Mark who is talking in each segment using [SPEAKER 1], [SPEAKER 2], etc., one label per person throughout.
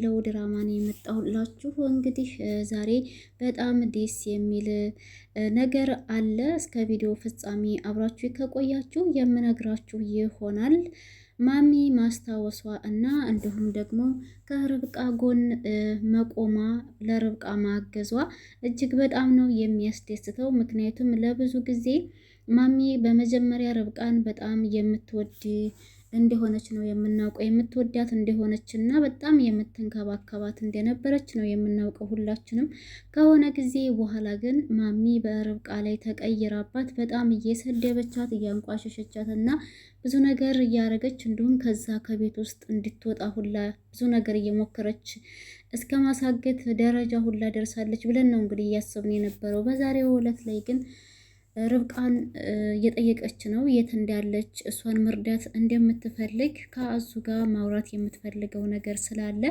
[SPEAKER 1] የሚለው ድራማ ነው የመጣሁላችሁ። እንግዲህ ዛሬ በጣም ደስ የሚል ነገር አለ። እስከ ቪዲዮ ፍጻሜ አብራችሁ ከቆያችሁ የምነግራችሁ ይሆናል። ማሚ ማስታወሷ እና እንዲሁም ደግሞ ከርብቃ ጎን መቆሟ ለርብቃ ማገዟ እጅግ በጣም ነው የሚያስደስተው። ምክንያቱም ለብዙ ጊዜ ማሚ በመጀመሪያ ርብቃን በጣም የምትወድ እንደሆነች ነው የምናውቀው። የምትወዳት እንደሆነች እና በጣም የምትንከባከባት እንደነበረች ነው የምናውቀው ሁላችንም። ከሆነ ጊዜ በኋላ ግን ማሚ በርብቃ ላይ ተቀይራባት በጣም እየሰደበቻት እያንቋሸሸቻት እና ብዙ ነገር እያረገች እንዲሁም ከዛ ከቤት ውስጥ እንድትወጣ ሁላ ብዙ ነገር እየሞከረች እስከ ማሳገት ደረጃ ሁላ ደርሳለች ብለን ነው እንግዲህ እያሰብን የነበረው። በዛሬው ዕለት ላይ ግን ርብቃን እየጠየቀች ነው የት እንዳለች፣ እሷን መርዳት እንደምትፈልግ ከአዙ ጋር ማውራት የምትፈልገው ነገር ስላለ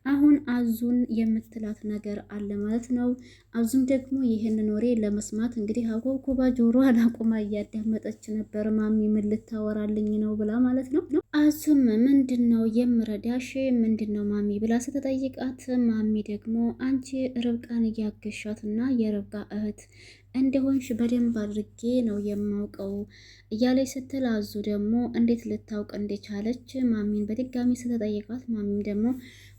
[SPEAKER 1] አሁን አዙን የምትላት ነገር አለ ማለት ነው። አዙም ደግሞ ይህንን ወሬ ለመስማት እንግዲህ አጓጉባ ጆሮ አላቁማ እያዳመጠች ነበር። ማሚ ምን ልታወራልኝ ነው ብላ ማለት ነው። አዙም ምንድን ነው የምረዳሽ ምንድን ነው ማሚ ብላ ስትጠይቃት ማሚ ደግሞ አንቺ ርብቃን እያገሻት እና የርብቃ እህት እንደሆንሽ በደንብ አድርጌ ነው የማውቀው እያለች ስትል አዙ ደግሞ እንዴት ልታውቅ እንደቻለች ማሚን በድጋሚ ስትጠይቃት ማሚም ደግሞ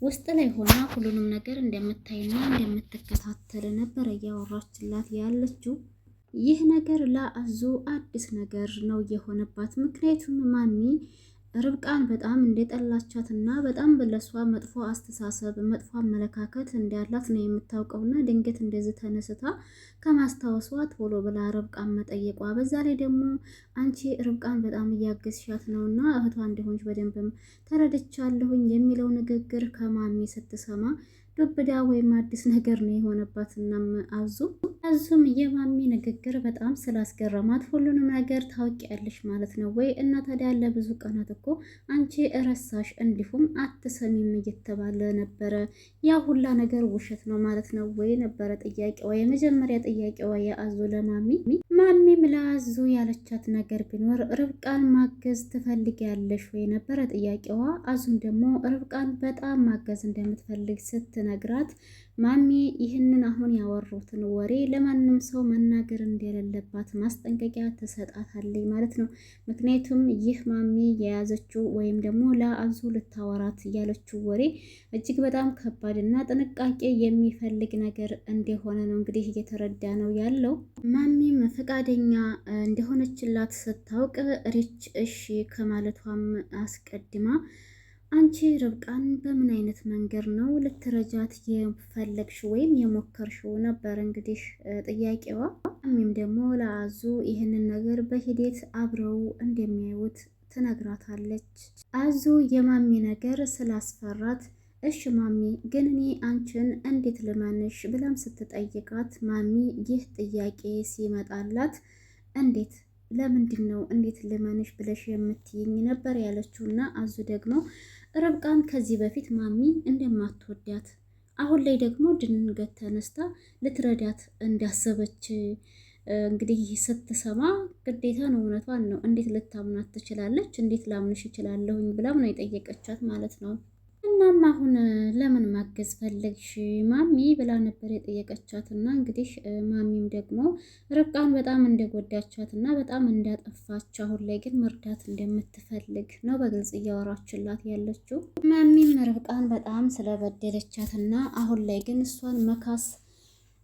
[SPEAKER 1] ውስጥ ላይ ሆና ሁሉንም ነገር እንደምታይና እንደምትከታተል ነበር እያወራችላት ያለችው። ይህ ነገር ለአዙ አዲስ ነገር ነው የሆነባት። ምክንያቱም ማሚ ርብቃን በጣም እንደጠላቻት እና በጣም ለሷ መጥፎ አስተሳሰብ መጥፎ አመለካከት እንዳላት ነው የምታውቀውና ድንገት እንደዚህ ተነስታ ከማስታወሷ ቶሎ ብላ ርብቃን መጠየቋ፣ በዛ ላይ ደግሞ አንቺ ርብቃን በጣም እያገዝሻት ነውና እህቷ እንደሆንሽ በደንብም ተረድቻለሁኝ የሚለው ንግግር ከማሚ ስትሰማ ዱብዳ ወይም አዲስ ነገር ነው የሆነባት። እናም አዙም የማሚ ንግግር በጣም ስላስገረማት ሁሉንም ነገር ታውቂያለሽ ማለት ነው ወይ? እና ታዲያ ለብዙ ቀናት እኮ አንቺ ረሳሽ እንዲሁም አትሰሚም እየተባለ ነበረ። ያ ሁላ ነገር ውሸት ነው ማለት ነው ወይ ነበረ ጥያቄዋ፣ የመጀመሪያ ጥያቄዋ የአዙ ለማሚ። ማሚም ለአዙ ያለቻት ነገር ቢኖር ርብቃን ማገዝ ትፈልጊያለሽ ወይ ነበረ ጥያቄዋ። አዙም ደግሞ ርብቃን በጣም ማገዝ እንደምትፈልግ ስትነግራት ማሚ ይህንን አሁን ያወሩትን ወሬ ለማንም ሰው መናገር እንደሌለባት ማስጠንቀቂያ ትሰጣታለች ማለት ነው። ምክንያቱም ይህ ማሚ የያዘችው ወይም ደግሞ ለአዙ ልታወራት ያለችው ወሬ እጅግ በጣም ከባድ እና ጥንቃቄ የሚፈልግ ነገር እንደሆነ ነው እንግዲህ እየተረዳ ነው ያለው። ማሚም ፈቃደኛ እንደሆነችላት ስታውቅ ሪች እሺ ከማለቷም አስቀድማ አንቺ ርብቃን በምን አይነት መንገድ ነው ልትረጃት የፈለግሽ ወይም የሞከርሽው ነበር እንግዲህ ጥያቄዋ። ማሚም ደግሞ ለአዙ ይህንን ነገር በሂደት አብረው እንደሚያዩት ትነግራታለች። አዙ የማሚ ነገር ስላስፈራት እሺ ማሚ ግን እኔ አንቺን እንዴት ልመንሽ ብላም ስትጠይቃት ማሚ ይህ ጥያቄ ሲመጣላት እንዴት ለምንድን ነው እንዴት ልመንሽ ብለሽ የምትይኝ ነበር ያለችውና አዙ ደግሞ ርብቃን ከዚህ በፊት ማሚ እንደማትወዳት አሁን ላይ ደግሞ ድንገት ተነስታ ልትረዳት እንዳሰበች እንግዲህ ስትሰማ ግዴታ ነው እውነቷን ነው እንዴት ልታምናት ትችላለች? እንዴት ላምንሽ እችላለሁኝ ብላም ነው የጠየቀቻት ማለት ነው። እናም አሁን ለምን ማገዝ ፈለግሽ ማሚ ብላ ነበር የጠየቀቻት እና እንግዲህ ማሚም ደግሞ ርብቃን በጣም እንደጎዳቻት እና በጣም እንዳጠፋች አሁን ላይ ግን መርዳት እንደምትፈልግ ነው በግልጽ እያወራችላት ያለችው። ማሚም ርብቃን በጣም ስለበደለቻት እና አሁን ላይ ግን እሷን መካስ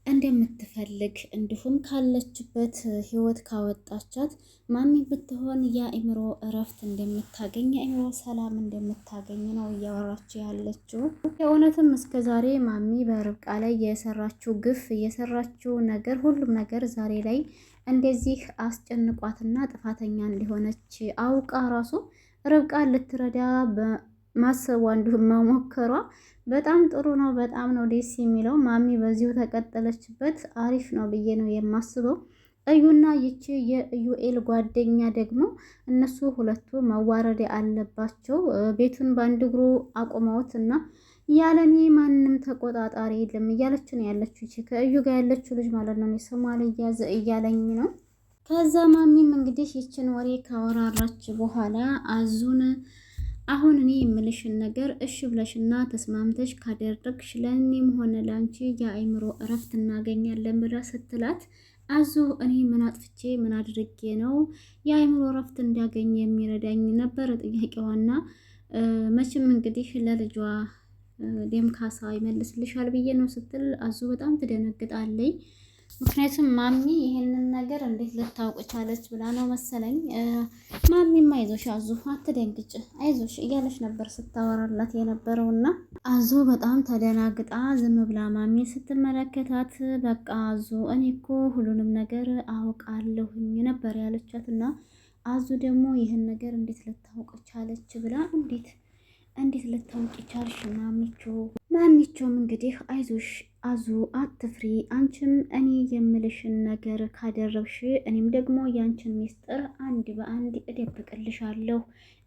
[SPEAKER 1] እንደምትፈልግ እንዲሁም ካለችበት ህይወት ካወጣቻት ማሚ ብትሆን የአእምሮ እረፍት እንደምታገኝ የአእምሮ ሰላም እንደምታገኝ ነው እያወራች ያለችው። የእውነትም እስከ ዛሬ ማሚ በርብቃ ላይ የሰራችው ግፍ የሰራችው ነገር ሁሉም ነገር ዛሬ ላይ እንደዚህ አስጨንቋትና ጥፋተኛ እንደሆነች አውቃ ራሱ ርብቃ ልትረዳ ማሰቧ እንዲሁም መሞከሯ በጣም ጥሩ ነው። በጣም ነው ደስ የሚለው። ማሚ በዚሁ ተቀጠለችበት አሪፍ ነው ብዬ ነው የማስበው። እዩና ይቺ የኢዩኤል ጓደኛ ደግሞ እነሱ ሁለቱ መዋረድ አለባቸው። ቤቱን በአንድ እግሩ አቆመውት እና ያለኔ ማንም ተቆጣጣሪ የለም እያለች ነው ያለችው። ይቺ ከእዩ ጋር ያለችው ልጅ ማለት ነው። ሶማሌ እያዘ እያለኝ ነው። ከዛ ማሚም እንግዲህ ይችን ወሬ ካወራራች በኋላ አዙን አሁን እኔ የምልሽን ነገር እሺ ብለሽና ተስማምተሽ ካደረግሽ ለእኔም ሆነ ለአንቺ የአእምሮ እረፍት እናገኛለን ብላ ስትላት አዙ እኔ ምን አጥፍቼ ምን አድርጌ ነው የአእምሮ እረፍት እንዲያገኝ የሚረዳኝ ነበር ጥያቄዋና መቼም እንግዲህ ለልጇ ደም ካሳ ይመልስልሻል ብዬ ነው ስትል አዙ በጣም ትደነግጣለች። ምክንያቱም ማሚ ይሄንን ነገር እንዴት ልታውቅ ቻለች ብላ ነው መሰለኝ። ማሚም አይዞሽ አዙ አትደንግጭ አይዞሽ እያለች ነበር ስታወራላት የነበረውና አዙ በጣም ተደናግጣ ዝም ብላ ማሚ ስትመለከታት በቃ አዙ እኔ እኮ ሁሉንም ነገር አውቃለሁኝ ነበር ያለቻትና አዙ ደግሞ ይህን ነገር እንዴት ልታውቅ ቻለች ብላ እንዴት ልታውቂ ቻልሽ? ማሚቾም እንግዲህ አይዞሽ አዙ አትፍሪ፣ አንቺም እኔ የምልሽን ነገር ካደረግሽ እኔም ደግሞ ያንቺን ሚስጥር አንድ በአንድ እደብቅልሻለሁ።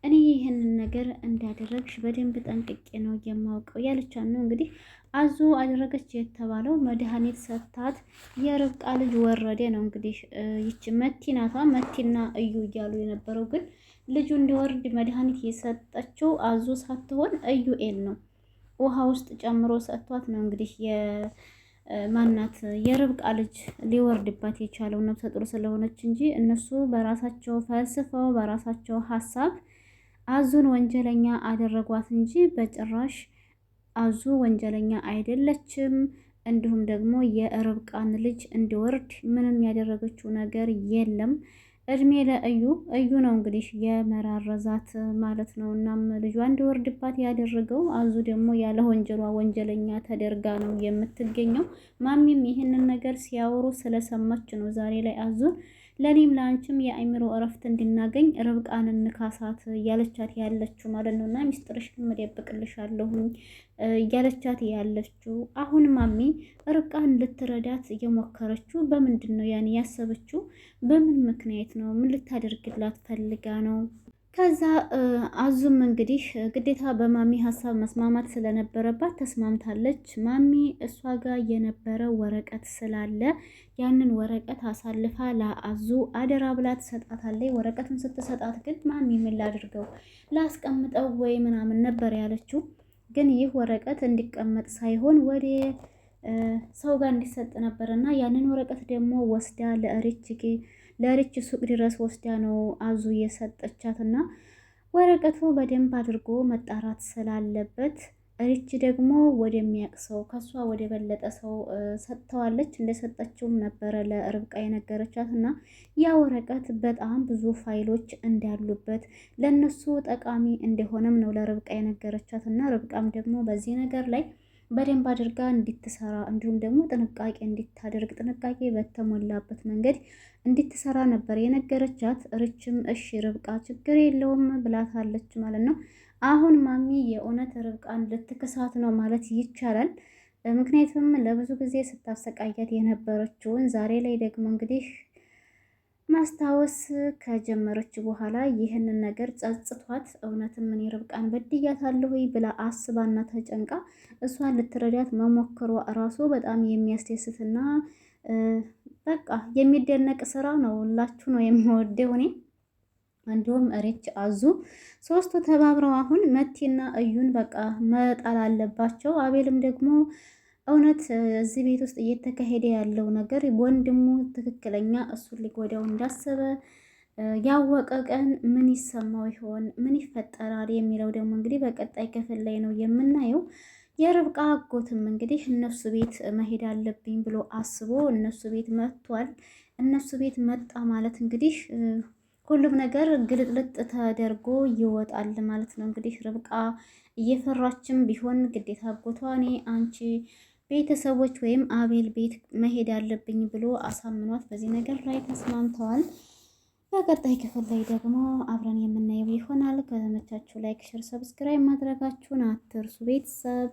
[SPEAKER 1] እኔ ይህንን ነገር እንዳደረግሽ በደንብ ጠንቅቄ ነው የማውቀው ያለቻት ነው። እንግዲህ አዙ አደረገች የተባለው መድኃኒት ሰታት የርብቃ ልጅ ወረደ ነው። እንግዲህ ይቺ መቲናቷ መቲና እዩ እያሉ የነበረው ግን ልጁ እንዲወርድ መድኃኒት የሰጠችው አዙ ሳትሆን እዩኤል ነው። ውሃ ውስጥ ጨምሮ ሰጥቷት ነው እንግዲህ የማናት የርብቃ ልጅ ሊወርድባት የቻለው ነፍሰ ጡር ስለሆነች እንጂ እነሱ በራሳቸው ፈልስፈው በራሳቸው ሀሳብ አዙን ወንጀለኛ አደረጓት እንጂ በጭራሽ አዙ ወንጀለኛ አይደለችም። እንዲሁም ደግሞ የርብቃን ልጅ እንዲወርድ ምንም ያደረገችው ነገር የለም። እድሜ ለእዩ ነው እንግዲህ የመራረዛት ማለት ነው። እናም ልጇ እንዲወርድባት ያደረገው አዙ ደግሞ ያለ ወንጀሏ ወንጀለኛ ተደርጋ ነው የምትገኘው። ማሚም ይህንን ነገር ሲያወሩ ስለሰማች ነው ዛሬ ላይ አዙን ለኔም ለአንቺም የአእምሮ እረፍት እንድናገኝ ርብቃን እንካሳት እያለቻት ያለችው ማለት ነው። እና ሚስጥርሽን መደብቅልሻለሁኝ እያለቻት ያለችው አሁን ማሚ ርብቃን ልትረዳት እየሞከረችው በምንድን ነው ያን ያሰበችው? በምን ምክንያት ነው? ምን ልታደርግላት ፈልጋ ነው? ከዛ አዙም እንግዲህ ግዴታ በማሚ ሀሳብ መስማማት ስለነበረባት ተስማምታለች። ማሚ እሷ ጋር የነበረ ወረቀት ስላለ ያንን ወረቀት አሳልፋ ለአዙ አደራ ብላ ትሰጣታለች። ወረቀቱን ስትሰጣት ግን ማሚ ምን ላድርገው ላስቀምጠው ወይ ምናምን ነበር ያለችው። ግን ይህ ወረቀት እንዲቀመጥ ሳይሆን ወደ ሰው ጋር እንዲሰጥ ነበርና ያንን ወረቀት ደግሞ ወስዳ ለሪች ሱቅ ድረስ ወስዳ ነው አዙ የሰጠቻትና ወረቀቱ በደንብ አድርጎ መጣራት ስላለበት ሪች ደግሞ ወደሚያውቅ ሰው ከሷ ወደ በለጠ ሰው ሰጥተዋለች። እንደሰጠችውም ነበረ ለርብቃ የነገረቻት እና ያ ወረቀት በጣም ብዙ ፋይሎች እንዳሉበት ለነሱ ጠቃሚ እንደሆነም ነው ለርብቃ የነገረቻት እና ርብቃም ደግሞ በዚህ ነገር ላይ በደንብ አድርጋ እንድትሰራ እንዲሁም ደግሞ ጥንቃቄ እንድታደርግ ጥንቃቄ በተሞላበት መንገድ እንድትሰራ ነበር የነገረቻት። ርችም እሺ ርብቃ ችግር የለውም ብላታለች ማለት ነው። አሁን ማሚ የእውነት ርብቃን ልትክሳት ነው ማለት ይቻላል። ምክንያቱም ለብዙ ጊዜ ስታሰቃያት የነበረችውን ዛሬ ላይ ደግሞ እንግዲህ ማስታወስ ከጀመረች በኋላ ይህንን ነገር ጸጽቷት እውነትም እኔ ርብቃን በድያታለሁ ብላ አስባና ተጨንቃ እሷን ልትረዳት መሞከሯ እራሱ በጣም የሚያስደስትና በቃ የሚደነቅ ስራ ነው። ሁላችሁ ነው የምወደው እኔ። እንዲሁም ሪች አዙ ሶስቱ ተባብረው አሁን መቲና እዩን በቃ መጣል አለባቸው። አቤልም ደግሞ እውነት እዚህ ቤት ውስጥ እየተካሄደ ያለው ነገር ወንድሙ ትክክለኛ እሱን ሊጎዳው እንዳሰበ ያወቀ ቀን ምን ይሰማው ይሆን? ምን ይፈጠራል የሚለው ደግሞ እንግዲህ በቀጣይ ክፍል ላይ ነው የምናየው። የርብቃ አጎትም እንግዲህ እነሱ ቤት መሄድ አለብኝ ብሎ አስቦ እነሱ ቤት መጥቷል። እነሱ ቤት መጣ ማለት እንግዲህ ሁሉም ነገር ግልጥልጥ ተደርጎ ይወጣል ማለት ነው። እንግዲህ ርብቃ እየፈራችም ቢሆን ግዴታ አጎቷ እኔ አንቺ ቤተሰቦች ወይም አቤል ቤት መሄድ አለብኝ ብሎ አሳምኗት በዚህ ነገር ላይ ተስማምተዋል። በቀጣይ ክፍል ላይ ደግሞ አብረን የምናየው ይሆናል። ከተመቻችሁ ላይክ፣ ሼር፣ ሰብስክራይብ ማድረጋችሁን አትርሱ ቤተሰብ